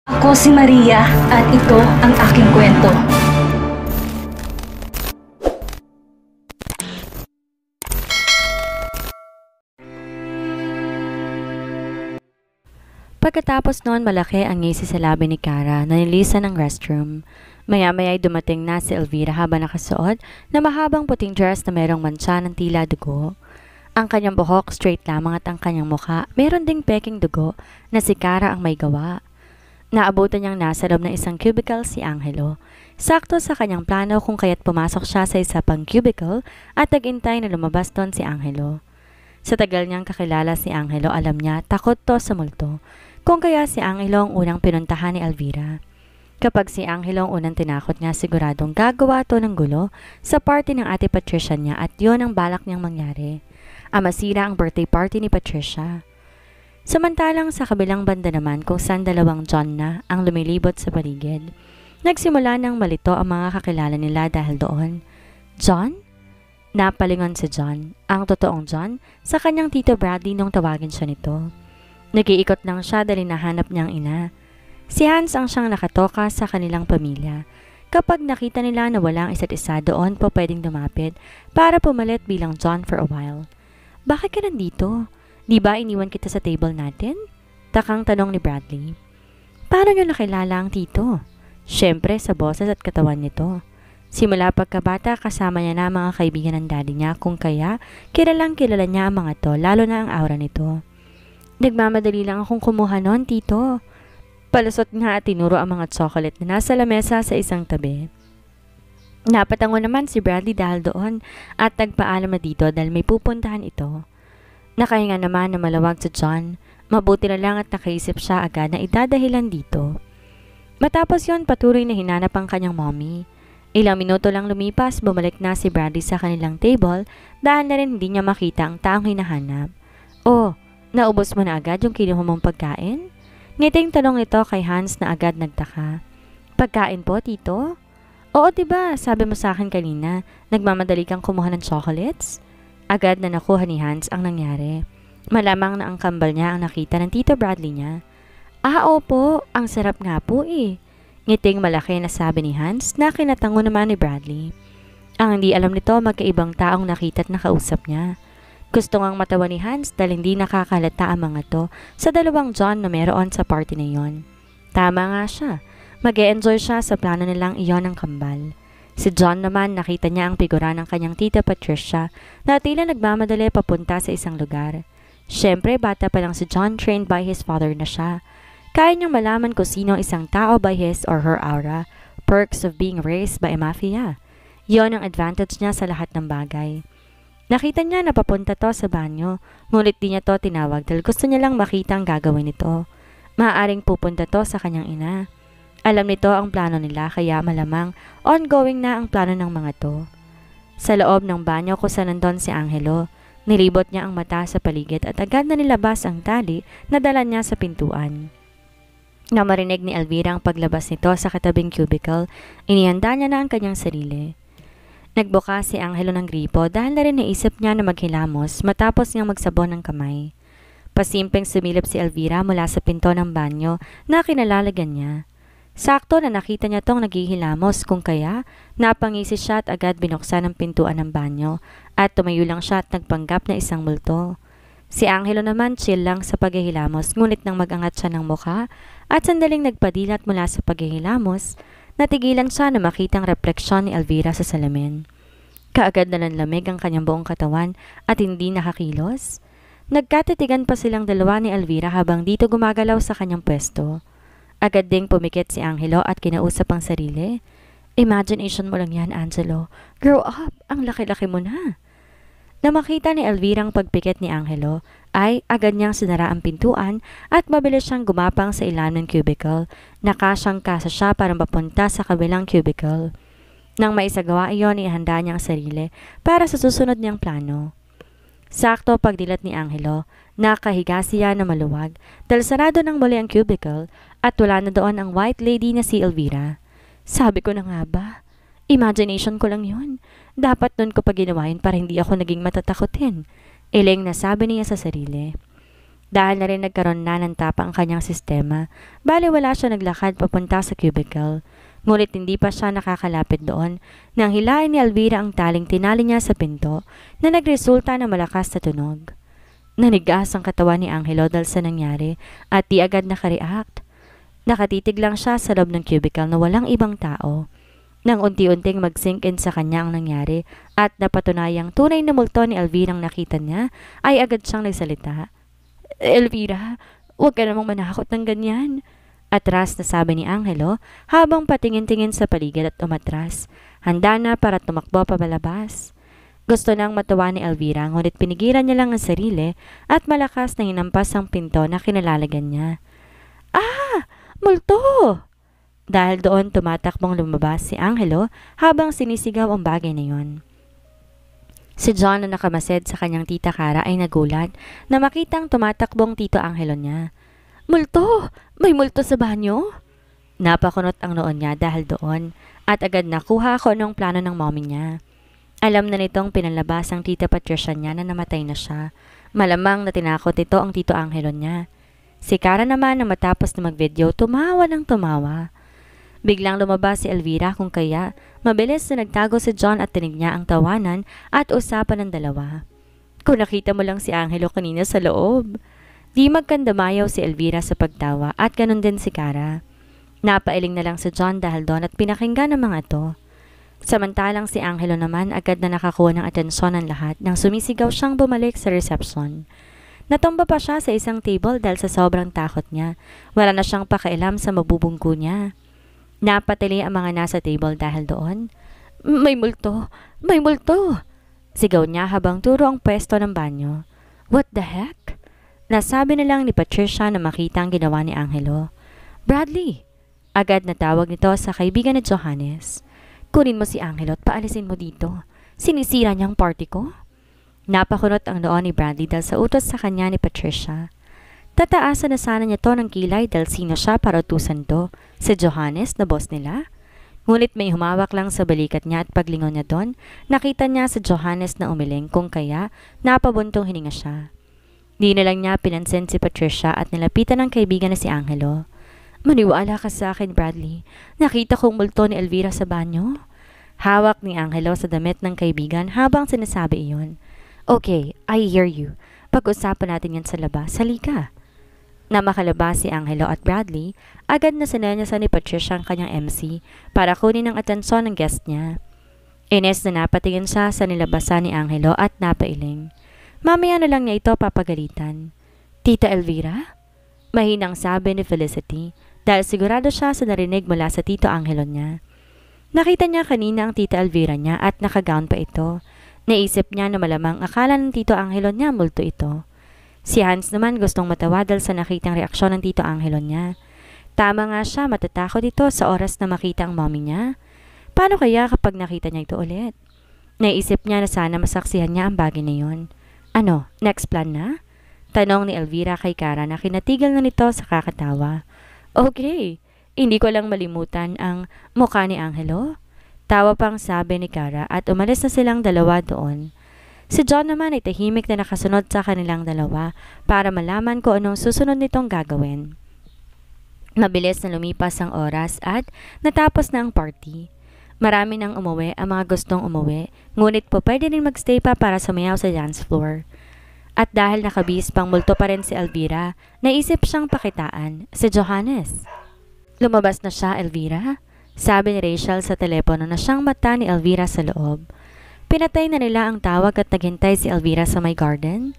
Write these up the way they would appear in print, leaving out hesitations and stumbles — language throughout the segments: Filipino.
Ako si Maria at ito ang aking kwento. Pagkatapos noon malaki ang ngisi sa labi ni Kara na nilisan ng restroom. Maya-maya ay dumating na si Elvira habang nakasuot na mahabang puting dress na merong mantsa ng tila dugo. Ang kanyang buhok straight lamang at ang kanyang mukha meron ding peking dugo na si Kara ang may gawa. Naabutan niyang nasa loob ng isang cubicle si Angelo. Sakto sa kanyang plano kung kaya't pumasok siya sa isa pang cubicle at nag-intay na lumabas doon si Angelo. Sa tagal niyang kakilala si Angelo, alam niya takot to sa multo. Kung kaya si Angelo ang unang pinuntahan ni Elvira. Kapag si Angelo ang unang tinakot niya, siguradong gagawa to ng gulo sa party ng ate Patricia niya at yon ang balak niyang mangyari. Masira ang birthday party ni Patricia. Samantalang sa kabilang banda naman kung saan dalawang John na ang lumilibot sa paligid. Nagsimula ng malito ang mga kakilala nila dahil doon. John? Napalingon si John, ang totoong John, sa kanyang tito Bradley nung tawagin siya nito. Nag-iikot lang siya dahil nahanap niyang ina. Si Hans ang siyang nakatoka sa kanilang pamilya. Kapag nakita nila na walang isa't isa doon po pwedeng lumapit para pumalit bilang John for a while. Bakit ka nandito? Di ba iniwan kita sa table natin? Takang tanong ni Bradley. Paano niyo nakilala ang tito? Siyempre sa boses at katawan nito. Simula pagkabata kasama niya na ang mga kaibigan ng daddy niya kung kaya kilalang kilala niya ang mga to lalo na ang aura nito. Nagmamadali lang akong kumuha noon, tito. Palusot nga at tinuro ang mga chocolate na nasa lamesa sa isang tabi. Napatango naman si Bradley dahil doon at nagpaalam na dito dahil may pupuntahan ito. Nakahinga naman na malawag sa John. Mabuti na lang at nakaisip siya agad na idadahilan dito. Matapos yon patuloy na hinanap ang kanyang mommy. Ilang minuto lang lumipas, bumalik na si Bradley sa kanilang table dahil na rin hindi niya makita ang taong hinahanap. Oh, naubos mo na agad yung kinuha mong pagkain? Ngiting tanong nito kay Hans na agad nagtaka. Pagkain po, tito? Oo, diba? Sabi mo sa akin kanina, nagmamadali kang kumuha ng chocolates? Agad na nakuha ni Hans ang nangyari. Malamang na ang kambal niya ang nakita ng tito Bradley niya. Opo, ang sarap nga po eh. Ngiting malaki na sabi ni Hans na kinatango naman ni Bradley. Ang hindi alam nito magkaibang taong nakita at nakausap niya. Gusto ngang matawa ni Hans dahil hindi nakakalata ang mga to sa dalawang John na meron sa party na yon. Tama nga siya. Mag-e-enjoy siya sa plano nilang iyon ng kambal. Si John naman nakita niya ang figura ng kanyang tita Patricia na tila nagmamadali papunta sa isang lugar. Siyempre bata pa lang si John, trained by his father na siya. Kaya niyang malaman kung sino isang tao by his or her aura, perks of being raised by a mafia. Yon ang advantage niya sa lahat ng bagay. Nakita niya na papunta to sa banyo, ngunit di niya to tinawag dahil gusto niya lang makita ang gagawin nito. Maaaring pupunta to sa kanyang ina. Alam nito ang plano nila kaya malamang ongoing na ang plano ng mga to. Sa loob ng banyo kung saan nandun si Angelo, nilibot niya ang mata sa paligid at agad na nilabas ang tali na dala niya sa pintuan. Na marinig ni Elvira ang paglabas nito sa katabing cubicle, inihanda niya na ang kanyang sarili. Nagbukas si Angelo ng gripo dahil na rin naisip niya na maghilamos matapos niyang magsabon ng kamay. Pasimpleng sumilip si Elvira mula sa pinto ng banyo na kinalalagan niya. Sakto na nakita niya tong naghihilamos kung kaya napangisi siya at agad binuksan ang pintuan ng banyo at tumayo lang siya at nagpanggap na isang multo. Si Angelo naman chill lang sa paghihilamos ngunit nang magangat siya ng mukha at sandaling nagpadilat mula sa paghihilamos, natigilan siya na makitang refleksyon ni Elvira sa salamin. Kaagad na nanlamig ang kanyang buong katawan at hindi nakakilos. Nagkatitigan pa silang dalawa ni Elvira habang dito gumagalaw sa kanyang pwesto. Agad ding pumikit si Angelo at kinausap ang sarili. Imagination mo lang yan, Angelo. Grow up, ang laki-laki mo na. Na makita ni Elvira ang pagpikit ni Angelo, ay agad niyang sinara ang pintuan at mabilis siyang gumapang sa ilalim ng cubicle. Nakasyang kasa siya para mapunta sa kabilang cubicle. Nang maisagawa iyon, ihanda niya ang sarili para sa susunod niyang plano. Sakto pagdilat ni Angelo, nakahiga siya na maluwag dahil sarado ng muli ang cubicle at wala na doon ang white lady na si Elvira. Sabi ko na nga ba? Imagination ko lang yun. Dapat nun ko pa ginawain para hindi ako naging matatakotin. Iling na sabi niya sa sarili. Dahil na rin nagkaroon na ng tapa ang kanyang sistema, bali wala siya naglakad papunta sa cubicle. Ngunit hindi pa siya nakakalapit doon nang hilain ni Elvira ang taling tinali niya sa pinto na nagresulta ng malakas na tunog. Nanigas ang katawan ni Angelo dahil sa nangyari at di agad nakareact. Nakatitig lang siya sa loob ng cubicle na walang ibang tao. Nang unti-unting mag-sink in sa kanya ang nangyari at napatunayang tunay na multo ni Elvira ang nakita niya, ay agad siyang nagsalita. Elvira, huwag ka namang manakot ng ganyan. Atras na sabi ni Angelo habang patingin-tingin sa paligid at umatras. Handa na para tumakbo papalabas. Gusto nang matuwa ni Elvira ngunit pinigilan niya lang ang sarili at malakas na hinampas ang pinto na kinalalagan niya. Ah! Multo! Dahil doon tumatakbong lumabas si Angelo habang sinisigaw ang bagay na yun. Si John na nakamasid sa kanyang tita Cara ay nagulat na makitang tumatakbong tito Angelo niya. Multo! May multo sa banyo? Napakunot ang noon niya dahil doon at agad nakuha ko anong plano ng mommy niya. Alam na nitong pinalabas ang tita Patricia niya na namatay na siya. Malamang na tinakot ito ang tito Angelo niya. Si Cara naman na matapos na mag-video tumawa ng tumawa. Biglang lumabas si Elvira kung kaya mabilis na nagtago si John at tinig niya ang tawanan at usapan ng dalawa. Kung nakita mo lang si Angelo kanina sa loob. Di magkandamayaw si Elvira sa pagtawa at ganun din si Cara. Napailing na lang si John dahil doon at pinakinggan ng mga to. Samantalang si Angelo naman agad na nakakuha ng atensyon ng lahat nang sumisigaw siyang bumalik sa reception. Natumba pa siya sa isang table dahil sa sobrang takot niya. Wala na siyang pakialam sa mabubunggo niya. Napatili ang mga nasa table dahil doon. May multo! May multo! Sigaw niya habang turo ang pwesto ng banyo. What the heck? Nasabi na lang ni Patricia na makita ang ginawa ni Angelo. Bradley! Agad natawag nito sa kaibigan ni Johannes. Kunin mo si Angelo at paalisin mo dito. Sinisira niyang party ko. Napakunot ang noon ni Bradley dahil sa utos sa kanya ni Patricia. Tataasan na sana niya to ng kilay dahil sino siya para utusan to, si Johannes na boss nila. Ngunit may humawak lang sa balikat niya at paglingon niya doon, nakita niya si Johannes na umiling kung kaya napabuntong hininga siya. Di na lang niya pinansin si Patricia at nilapitan ng kaibigan na si Angelo. Maniwala ka sa akin, Bradley. Nakita kong multo ni Elvira sa banyo. Hawak ni Angelo sa damit ng kaibigan habang sinasabi iyon. Okay, I hear you. Pag-usapan natin yan sa labas. Halika. Na makalabas si Angelo at Bradley, agad na sinenyasan ni Patricia ang kanyang MC para kunin ang atensyon ng guest niya. Ines na napatingin siya sa nilabasan ni Angelo at napailing. Mamaya na lang niya ito papagalitan. Tita Elvira? Mahinang sabi ni Felicity dahil sigurado siya sa narinig mula sa tito Angelo niya. Nakita niya kanina ang tita Elvira niya at nakagown pa ito. Naisip niya na malamang akala ng tito Angelo niya multo ito. Si Hans naman gustong matawa dahil sa nakitang reaksyon ng tito Angelo niya. Tama nga siya, matatakot ito sa oras na makita ang mommy niya. Paano kaya kapag nakita niya ito ulit? Naisip niya na sana masaksihan niya ang bagay na yun. Ano, next plan na? Tanong ni Elvira kay Cara na kinatigil na nito sa kakatawa. Okay, hindi ko lang malimutan ang mukha ni Angelo. Tawa pang sabi ni Cara at umalis na silang dalawa doon. Si John naman ay tahimik na nakasunod sa kanilang dalawa para malaman ko anong susunod nitong gagawin. Mabilis na lumipas ang oras at natapos na ang party. Marami nang umuwi ang mga gustong umuwi, ngunit po pwede rin magstay pa para sumayaw sa dance floor. At dahil nakabihis pang multo pa rin si Elvira, naisip siyang pakitaan si Johannes. Lumabas na siya, Elvira? Sabi ni Rachel sa telepono na siyang mata ni Elvira sa loob. Pinatay na nila ang tawag at naghintay si Elvira sa may garden.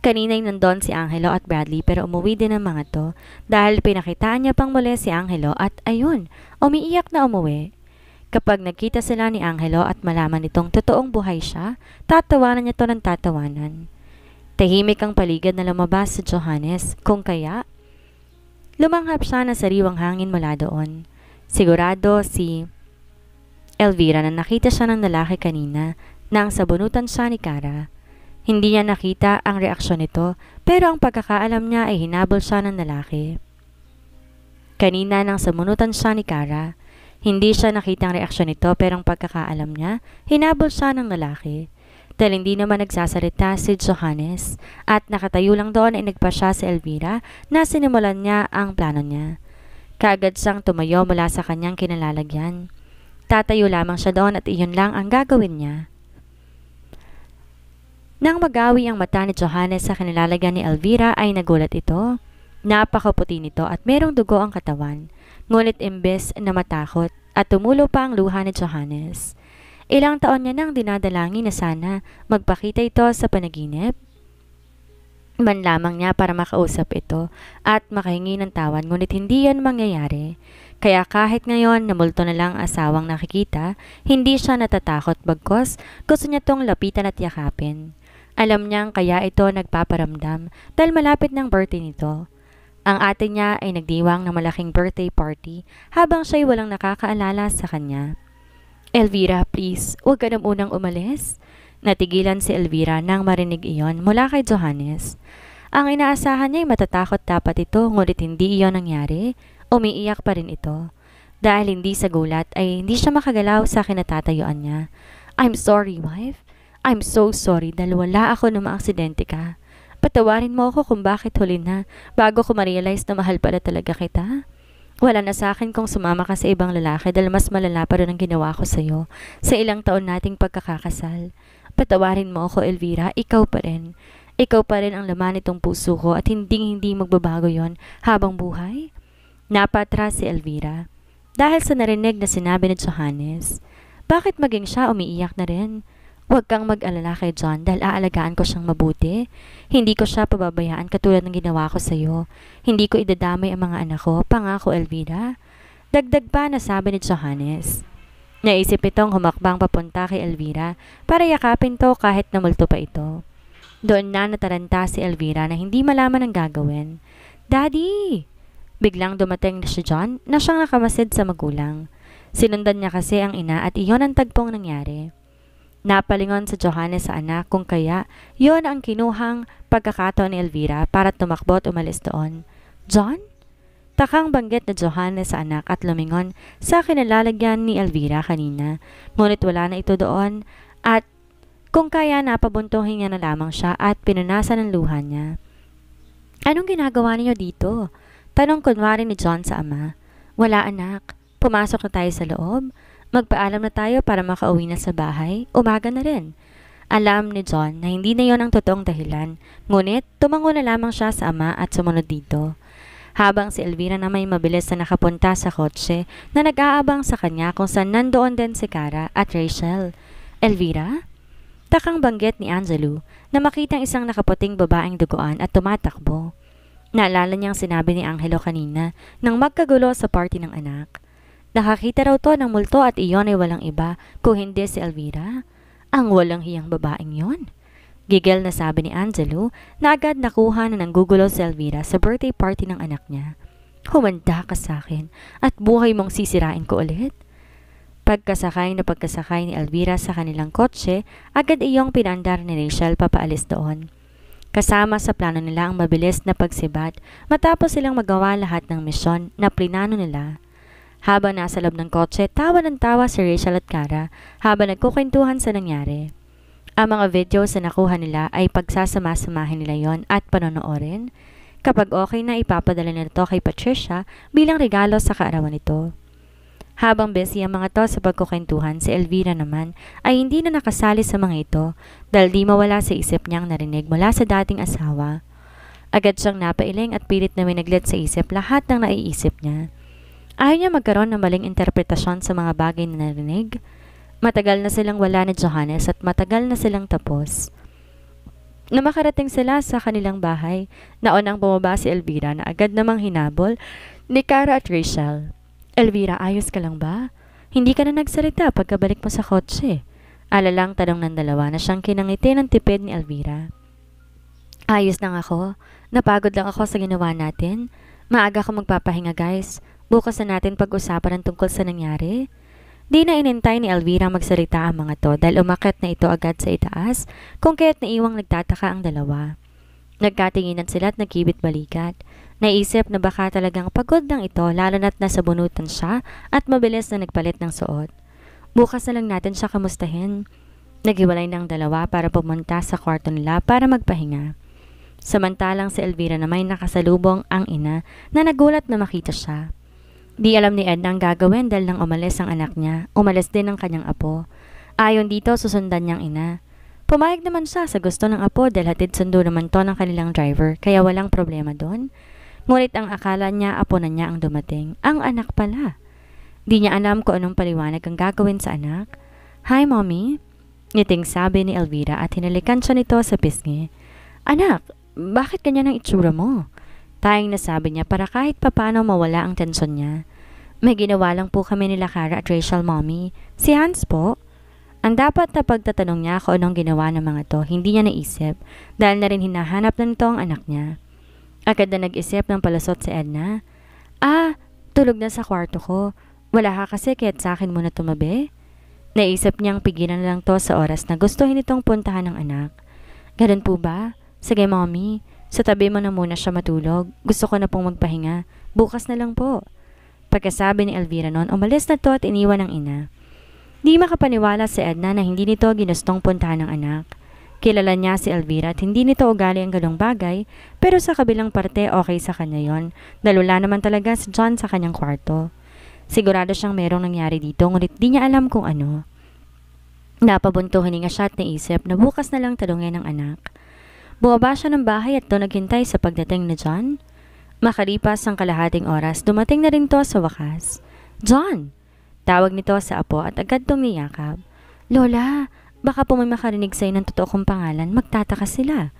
Kanina'y nandun si Angelo at Bradley pero umuwi din ang mga to dahil pinakitaan niya pang muli si Angelo at ayun, umiiyak na umuwi. Kapag nagkita sila ni Angelo at malaman nitong totoong buhay siya, tatawanan niya to ng tatawanan. Tahimik ang paligid na lumabas si Johannes, kung kaya lumanghap siya ng sariwang hangin mula doon. Sigurado si Elvira na nakita siya ng lalaki kanina nang sabunutan siya ni Cara. Hindi niya nakita ang reaksyon nito pero ang pagkakaalam niya ay hinabol siya ng lalaki. Kanina nang sabunutan siya ni Cara, hindi siya nakita ang reaksyon nito pero ang pagkakaalam niya, hinabol siya ng lalaki. dahil hindi naman nagsasalita si Johannes at nakatayo lang doon ay nagpa siya si Elvira na sinimulan niya ang plano niya. Kaagad siyang tumayo mula sa kanyang kinalalagyan. Tatayo lamang siya doon at iyon lang ang gagawin niya. Nang magawi ang mata ni Johannes sa kinalalagyan ni Elvira ay nagulat ito. Napakaputi nito at merong dugo ang katawan. Ngunit imbes na matakot at tumulo pa ang luha ni Johannes. Ilang taon niya nang dinadalangin na sana magpakita ito sa panaginip. Man lamang niya para makausap ito at makahingi ng tawad, ngunit hindi yan mangyayari. Kaya kahit ngayon na multo na lang asawang nakikita, hindi siya natatakot bagkos gusto niya tong lapitan at yakapin. Alam niyang kaya ito nagpaparamdam dahil malapit ng birthday nito. Ang ate niya ay nagdiwang ng malaking birthday party habang siya'y walang nakakaalala sa kanya. Elvira, please, huwag ka na munang umalis. Natigilan si Elvira nang marinig iyon mula kay Johannes. Ang inaasahan niya ay matatakot dapat ito, ngunit hindi iyon nangyari. Umiiyak pa rin ito. Dahil hindi sa gulat ay hindi siya makagalaw sa kinatatayuan niya. I'm sorry, wife. I'm so sorry dahil wala ako nung maaksidente ka. Patawarin mo ako kung bakit huli na bago ko ma-realize na mahal pala talaga kita. Wala na sa akin kung sumama ka sa ibang lalaki dahil mas malala pa rin ang ginawa ko sa'yo sa ilang taon nating pagkakakasal. Patawarin mo ako, Elvira, ikaw pa rin. Ikaw pa rin ang laman nitong puso ko at hindi magbabago yon habang buhay. Napatras si Elvira dahil sa narinig na sinabi ni Johannes. Bakit maging siya umiiyak na rin? Huwag kang mag-alala kay John dahil aalagaan ko siyang mabuti. Hindi ko siya pababayaan katulad ng ginawa ko sa iyo. Hindi ko idadamay ang mga anak ko, pangako Elvira. Dagdag pa na sabi ni Johannes. Naisip itong humakbang papunta kay Elvira para yakapin to kahit namulto pa ito. Doon na nataranta si Elvira na hindi malaman ang gagawin. Daddy! Biglang dumating na si John na siyang nakamasid sa magulang. Sinundan niya kasi ang ina at iyon ang tagpong nangyari. Napalingon sa Johannes sa anak kung kaya yon ang kinuhang pagkakataon ni Elvira para tumakbo at umalis doon. John? Takang banggit na Johannes sa anak at lumingon sa kinalalagyan ni Elvira kanina. Ngunit wala na ito doon at kung kaya napabuntuhin niya na lamang siya at pinunasan ng luha niya. Anong ginagawa niyo dito? Tanong kunwari ni John sa ama. Wala anak. Pumasok na tayo sa loob. Magpaalam na tayo para makauwi na sa bahay. Umaga na rin. Alam ni John na hindi na yon ang totoong dahilan. Ngunit tumango na lamang siya sa ama at sumunod dito. Habang si Elvira na may mabilis na nakapunta sa kotse na nag-aabang sa kanya kung saan nandoon din si Cara at Rachel. Elvira? Takang banggit ni Angelo na makitang isang nakaputing babaeng duguan at tumatakbo. Naalala niyang sinabi ni Angelo kanina nang magkagulo sa party ng anak. Nakakita raw to ng multo at iyon ay walang iba kung hindi si Elvira. Ang walang hiyang babaeng yon. Gigil na sabi ni Angelo na agad nakuha na ng gugulo si Elvira sa birthday party ng anak niya. Humanda ka sa akin at buhay mong sisirain ko ulit. Pagkasakay ni Elvira sa kanilang kotse, agad iyong pinandar ni Rachel papaalis doon. Kasama sa plano nila ang mabilis na pagsibat matapos silang magawa lahat ng misyon na plinano nila. Habang nasa loob ng kotse, tawa ng tawa si Rachel at Cara habang nagkukwentuhan sa nangyari. Ang mga videos na nakuha nila ay pagsasama-samahin nila yon at panonoorin. Kapag okay na, ipapadala nila ito kay Patricia bilang regalo sa kaarawan nito. Habang busy ang mga to sa pagkukwentuhan, si Elvira naman ay hindi na nakasali sa mga ito dahil di mawala sa isip niyang narinig mula sa dating asawa. Agad siyang napailing at pilit na minaglit sa isip lahat ng naiisip niya. Ayaw niya magkaroon ng maling interpretasyon sa mga bagay na narinig. Matagal na silang wala ni Johannes at matagal na silang tapos. Na makarating sila sa kanilang bahay, naunang bumaba si Elvira na agad namang hinabol ni Cara at Rachel. Elvira, ayos ka lang ba? Hindi ka na nagsalita pagkabalik mo sa kotse. Alalang tanong ng dalawa na siyang kinangiti ng tipid ni Elvira. Ayos lang ako. Napagod lang ako sa ginawa natin. Maaga ka magpapahinga, guys. Bukas na natin pag-usapan ang tungkol sa nangyari. Di na inintay ni Elvira magsalita ang mga to dahil umakyat na ito agad sa itaas kung kaya't naiwang nagtataka ang dalawa. Nagkatinginan sila at nagkibit balikat. Naisip na baka talagang pagod lang ito lalo na't nasa bunutan siya at mabilis na nagpalit ng suot. Bukas na lang natin siya kamustahin. Naghiwalay ng dalawa para pumunta sa kwarto nila para magpahinga. Samantalang si Elvira na may nakasalubong ang ina na nagulat na makita siya. Di alam ni Edna ang gagawin dahil nang umalis ang anak niya, umalis din ang kanyang apo. Ayon dito, susundan niyang ina. Pumayag naman siya sa gusto ng apo dahil hatid sundo naman to ng kanilang driver kaya walang problema doon. Ngunit ang akala niya apo na niya ang dumating. Ang anak pala. Di niya alam kung anong paliwanag ang gagawin sa anak. Hi, Mommy. Ngiting sabi ni Elvira at hinalikan siya nito sa pisngi. Anak, bakit ganyan ang itsura mo? Tayang nasabi niya para kahit papano mawala ang tensyon niya. May ginawa lang po kami nila Cara at Rachel, Mommy. Si Hans po. Ang dapat na pagtatanong niya kung anong ginawa ng mga to, hindi niya naisip dahil na rin hinahanap na nito ang anak niya. Agad na nag-isip ng palusot si Edna. Tulog na sa kwarto ko. Wala ka kasi kaya't sa akin muna tumabi. Naisip niyang pigilan lang to sa oras na gustuhin itong puntahan ng anak. Ganun po ba? Sige, Mommy. Sa tabi mo na muna siya matulog. Gusto ko na pong magpahinga. Bukas na lang po. Pagkasabi ni Elvira noon, umalis na to at iniwan ng ina. Di makapaniwala si Edna na hindi nito ginustong puntahan ng anak. Kilala niya si Elvira at hindi nito ugali ang ganong bagay, pero sa kabilang parte okay sa kanya yon, dahil wala naman talaga si John sa kanyang kwarto. Sigurado siyang merong nangyari dito, ngunit di niya alam kung ano. Napabunto hininga siya at naisip na bukas na lang tanungin ng anak. Bumaba siya ng bahay at doon naghintay sa pagdating ni John. Makalipas ang kalahating oras, dumating na rin to sa wakas. John! Tawag nito sa apo at agad tong niyakap. Lola, baka po may makarinig sa'yo ng totoo kong pangalan, magtataka sila.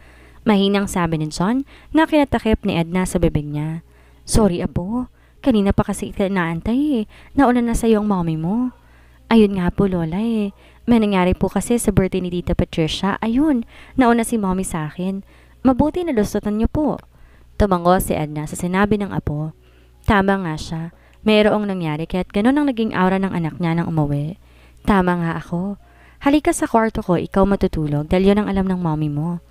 Mahinang sabi ni John na kinatakip ni Edna sa bibig niya. Sorry apo, kanina pa kasi ito naantay nauna na sa'yo ang mommy mo. Ayun nga po Lola may nangyari po kasi sa birthday ni Tita Patricia, ayun, nauna si mommy sa akin. Mabuti na lustutan niyo po. Tumango si Edna sa sinabi ng apo. Tama nga siya. Mayroong nangyari kaya't ganun ang naging aura ng anak niya nang umuwi. Tama nga ako. Halika sa kwarto ko, ikaw matutulog dahil yun ang alam ng mommy mo.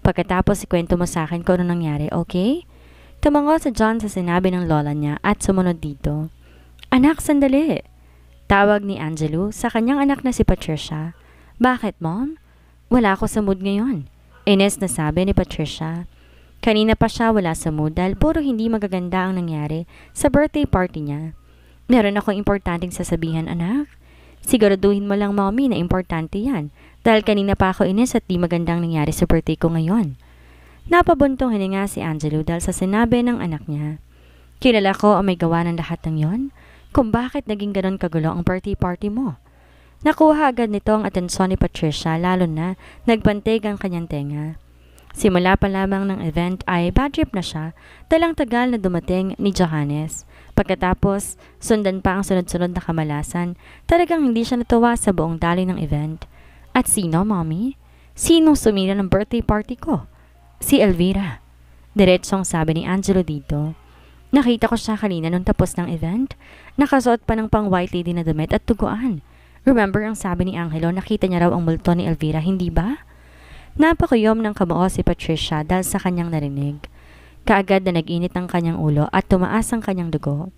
Pagkatapos ikwento mo sa akin kung ano nangyari, okay? Tumango si John sa sinabi ng lola niya at sumunod dito. Anak, sandali. Tawag ni Angelo sa kanyang anak na si Patricia. Bakit, Mom? Wala ako sa mood ngayon. Ines na sabi ni Patricia. Kanina pa siya wala sa mood dahil puro hindi magaganda ang nangyari sa birthday party niya. Meron akong importanteng sasabihan, anak. Siguraduhin mo lang, Mommy, na importante yan dahil kanina pa ako inis at di magandang nangyari sa birthday ko ngayon. Napabuntong hininga si Angelo dahil sa sinabi ng anak niya. Kilala ko ang may gawa ng lahat ng yon, kung bakit naging ganon kagulo ang birthday party mo. Nakuha agad nito ang atensyon ni Patricia lalo na nagbantig ang kanyang tenga. Simula pa lamang ng event ay bad trip na siya dalang tagal na dumating ni Johannes. Pagkatapos, sundan pa ang sunod-sunod na kamalasan, talagang hindi siya natuwa sa buong daloy ng event. At sino, Mommy? Sinong sumira ng birthday party ko? Si Elvira. Diretsong sabi ni Angelo dito. Nakita ko siya kanina nung tapos ng event. Nakasuot pa ng pang white lady na damit at tuguan. Remember ang sabi ni Angelo, nakita niya raw ang multo ni Elvira, hindi ba? Napakuyom ng kamuo si Patricia dahil sa kanyang narinig. Kaagad na nag-init ang kanyang ulo at tumaas ang kanyang dugo.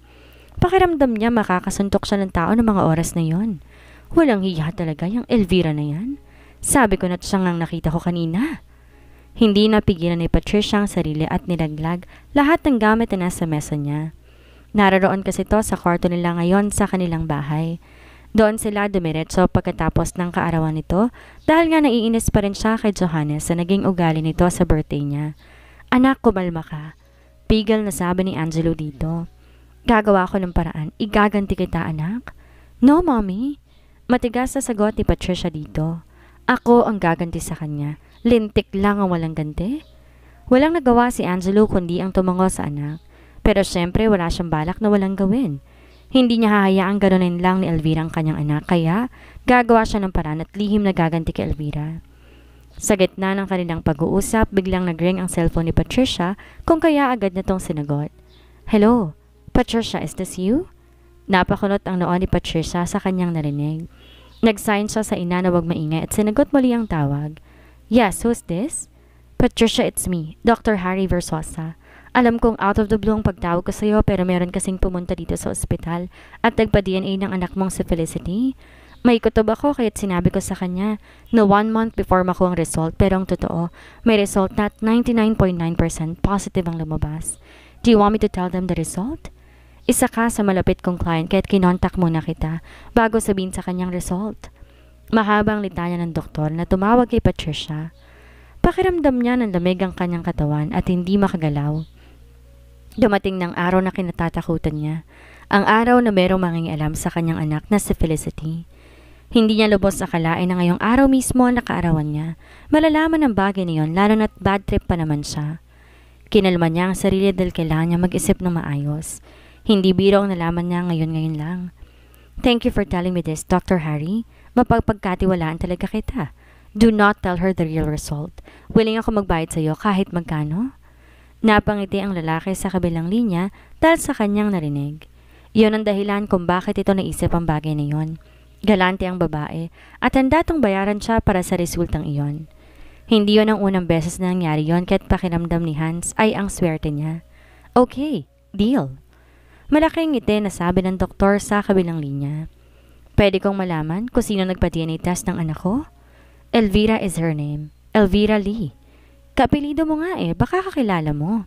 Pakiramdam niya makakasuntok siya ng tao ng mga oras na yon. Walang hiya talaga yung Elvira na yan. Sabi ko na siyang ang nakita ko kanina. Hindi napigilan ni Patricia ang sarili at nilaglag lahat ng gamit na nasa mesa niya. Naroon kasi to sa kwarto nila ngayon sa kanilang bahay. Doon sila dumiretso pagkatapos ng kaarawan nito dahil nga naiinis pa rin siya kay Johannes sa naging ugali nito sa birthday niya. Anak, kumalma ka. Pigil na sabi ni Angelo dito. Gagawa ko ng paraan. Igaganti kita, anak. No, Mommy. Matigas na sagot ni Patricia dito. Ako ang gaganti sa kanya. Lintik lang ang walang ganti. Walang nagawa si Angelo kundi ang tumango sa anak. Pero syempre wala siyang balak na walang gawin. Hindi niya hahayaang ganunin lang ni Elvira ang kanyang anak, kaya gagawa siya ng paraan at lihim na gaganti kay Elvira. Sa gitna ng kanilang pag-uusap, biglang nag-ring ang cellphone ni Patricia kung kaya agad na tong sinagot. Hello, Patricia, is this you? Napakunot ang noo ni Patricia sa kanyang narinig. Nag-sign siya sa ina na wag maingay at sinagot muli ang tawag. Yes, who's this? Patricia, it's me, Dr. Harry Versosa. Alam kong out of the blue ang pagtawag ko sa'yo pero meron kasing pumunta dito sa ospital at nagpa-DNA ng anak mong si Felicity. May kutob ako kaya't sinabi ko sa kanya na 1 month before makuha ang result, pero ang totoo, may result na at 99.9% positive ang lumabas. Do you want me to tell them the result? Isa ka sa malapit kong client kaya't kinontak muna kita bago sabihin sa kanyang result. Mahabang litanya ng doktor na tumawag kay Patricia. Pakiramdam niya ng lamig ang kanyang katawan at hindi makagalaw. Dumating ng araw na kinatatakutan niya, ang araw na merong mangingialam sa kanyang anak na si Felicity. Hindi niya lubos akalain na ngayong araw mismo ang nakaarawan niya. Malalaman ang bagay na yun, lalo na't bad trip pa naman siya. Kinalma niya ang sarili dahil kailangan niya mag-isip ng maayos. Hindi biro ang nalaman niya ngayon lang. Thank you for telling me this, Dr. Harry. Mapagpagkatiwalaan talaga kita. Do not tell her the real result. Willing ako magbayad sa iyo kahit magkano. Napangiti ang lalaki sa kabilang linya dahil sa kanyang narinig. Iyon ang dahilan kung bakit ito naisip ang bagay na iyon. Galante ang babae at handa tong bayaran siya para sa resultang iyon. Hindi yon ang unang beses na nangyari yon kahit pakiramdam ni Hans ay ang swerte niya. Okay, deal. Malaking ngiti na sabi ng doktor sa kabilang linya. Pwede kong malaman kung sino nagpa-DNA test ng anak ko? Elvira is her name. Elvira Lee. Kaapelido mo nga baka kakilala mo.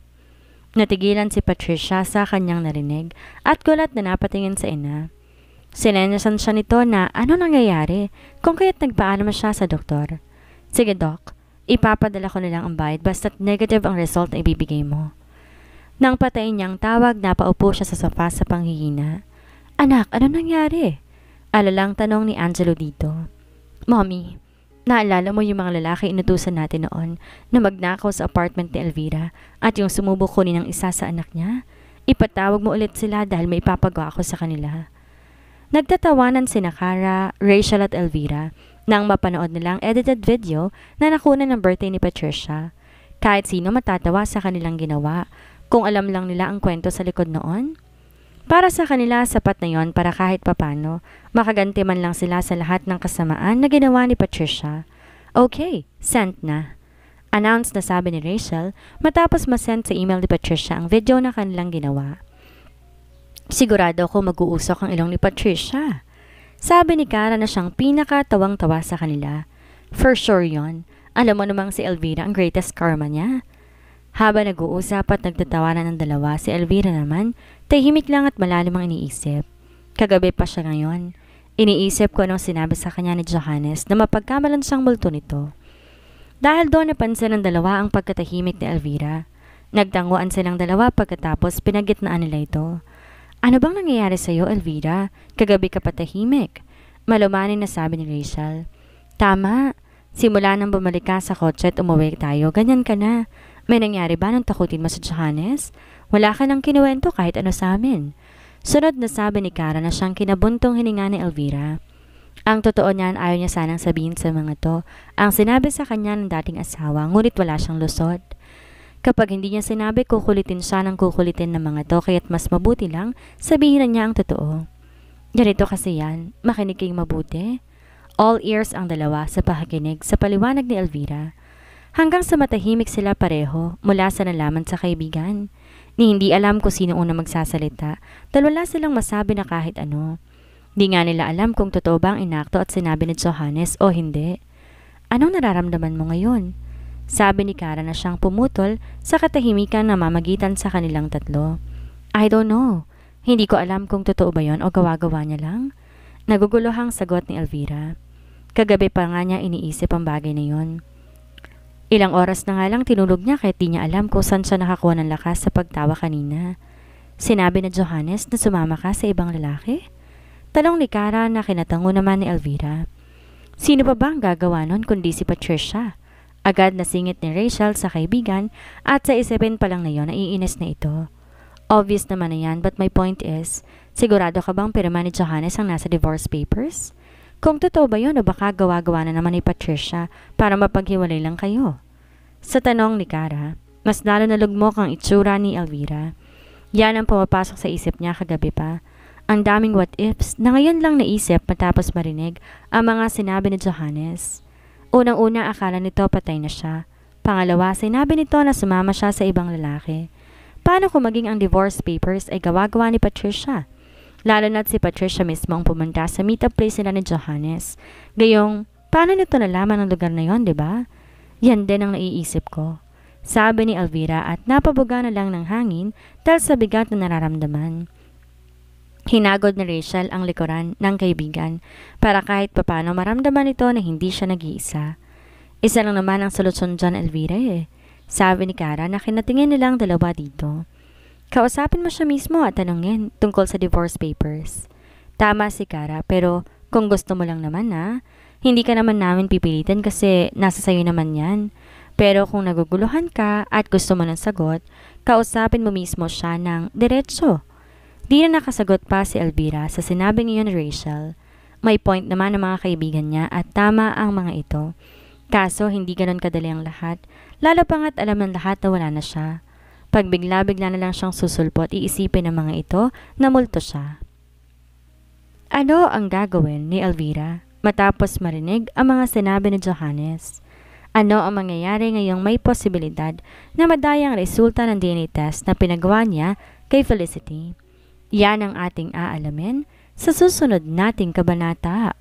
Natigilan si Patricia sa kanyang narinig at gulat na napatingin sa ina. Sinenyasan siya nito na ano nangyayari kung kaya't nagpaalam siya sa doktor. Sige Doc, ipapadala ko na lang ang bayad basta't negative ang result na ibibigay mo. Nang patayin niyang tawag, napaupo siya sa sofa sa panghihina. Anak, ano nangyari? Alalang tanong ni Angelo dito. Mommy, naalala mo yung mga lalaki inutusan natin noon na magnakaw sa apartment ni Elvira at yung sumubok kunin ng isa sa anak niya? Ipatawag mo ulit sila dahil may ipapagawa ako sa kanila. Nagtatawanan sina Cara, Rachel at Elvira nang mapanood nilang edited video na nakuna ng birthday ni Patricia. Kahit sino matatawa sa kanilang ginawa kung alam lang nila ang kwento sa likod noon. Para sa kanila, sapat na yon para kahit papano makaganti man lang sila sa lahat ng kasamaan na ginawa ni Patricia. Okay, sent na. Announce na sabi ni Rachel matapos masend sa email ni Patricia ang video na kanilang ginawa. Sigurado ako mag-uusok ang ilong ni Patricia. Sabi ni Cara na siyang pinakatawang-tawa sa kanila. For sure yon. Alam mo namang si Elvira ang greatest karma niya. Habang nag-uusap at nagtatawanan ng dalawa, si Elvira naman, tahimik lang at malalim ang iniisip. Kagabi pa siya ngayon. Iniisip ko anong sinabi sa kanya ni Johannes na mapagkamalan siyang multo nito. Dahil doon napansin ng dalawa ang pagkatahimik ni Elvira. Nagtanguan silang dalawa pagkatapos pinagitnaan nila ito. Ano bang nangyayari sa iyo, Elvira? Kagabi ka patahimik. Malumanin na sabi ni Rachel. Tama. Simula nang bumalik ka sa kotse at umuwi tayo, ganyan ka na. May nangyari ba nang takutin mo sa Johannes? Wala ka nang kinuwento kahit ano sa amin. Sunod na sabi ni Cara na siyang kinabuntong hininga ni Elvira. Ang totoo niyan, ayaw niya sanang sabihin sa mga to ang sinabi sa kanya ng dating asawa, ngunit wala siyang lusot. Kapag hindi niya sinabi, kukulitin siya ng kukulitin ng mga to, kaya't mas mabuti lang sabihin na niya ang totoo. Ganito kasi yan, makinig kayong mabuti. All ears ang dalawa sa pakikinig sa paliwanag ni Elvira. Hanggang sa matahimik sila pareho mula sa nalaman sa kaibigan. Ni hindi alam kung sino una magsasalita dahil wala silang masabi na kahit ano. Di nga nila alam kung totoo ba ang inakto at sinabi ni Johannes o hindi. Anong nararamdaman mo ngayon? Sabi ni Cara na siyang pumutol sa katahimikan na mamagitan sa kanilang tatlo. I don't know. Hindi ko alam kung totoo ba yon o gawa-gawa niya lang. Naguguluhang sagot ni Elvira. Kagabi pa nga niya iniisip ang bagay na yon. Ilang oras na nga lang tinulog niya kahit di niya alam kung saan siya nakakuha ng lakas sa pagtawa kanina. Sinabi na Johannes na sumama ka sa ibang lalaki? Tanong ni Cara na kinatango naman ni Elvira. Sino pa ba ang gagawa nun kundi si Patricia? Agad nasingit ni Rachel sa kaibigan at sa isipin pa lang na yon naiinis na ito. Obvious naman na yan, but my point is, sigurado ka bang pirma ni Johannes ang nasa divorce papers? Kung totoo ba yun o baka gawa-gawa na naman ni Patricia para mapaghiwalay lang kayo? Sa tanong ni Cara, mas lalo na lugmok ang itsura ni Elvira. Yan ang pumapasok sa isip niya kagabi pa. Ang daming what ifs na ngayon lang naisip matapos marinig ang mga sinabi ni Johannes. Unang-una akala nito patay na siya. Pangalawa, sinabi nito na sumama siya sa ibang lalaki. Paano kung maging ang divorce papers ay gawa-gawa ni Patricia? Lalo na't si Patricia mismo ang pumunta sa meetup place nila ni Johannes. Gayong, paano nito nalaman ang lugar na yon, di ba? Yan din ang naiisip ko, sabi ni Elvira at napabuga na lang ng hangin dahil sa bigat na nararamdaman. Hinagod ni Rachel ang likuran ng kaibigan para kahit papano maramdaman nito na hindi siya nag-iisa. Isa lang naman ang solusyon dyan, Elvira sabi ni Kara na kinatingin nilang dalawa dito. Kausapin mo siya mismo at tanungin tungkol sa divorce papers. Tama si Kara, pero kung gusto mo lang naman hindi ka naman namin pipilitin kasi nasa sayo naman yan. Pero kung naguguluhan ka at gusto mo ng sagot, kausapin mo mismo siya ng diretso. Di na nakasagot pa si Elvira sa sinabi niyon ni Rachel. May point naman ang mga kaibigan niya at tama ang mga ito. Kaso hindi ganon kadali ang lahat, lalo pa nga't alam ng lahat na wala na siya. Pag bigla-bigla na lang siyang susulpot, iisipin ng mga ito na multo siya. Ano ang gagawin ni Elvira matapos marinig ang mga sinabi ni Johannes? Ano ang mangyayari ngayong may posibilidad na madaya ang resulta ng DNA test na pinagawa niya kay Felicity? Yan ang ating aalamin sa susunod nating kabanata.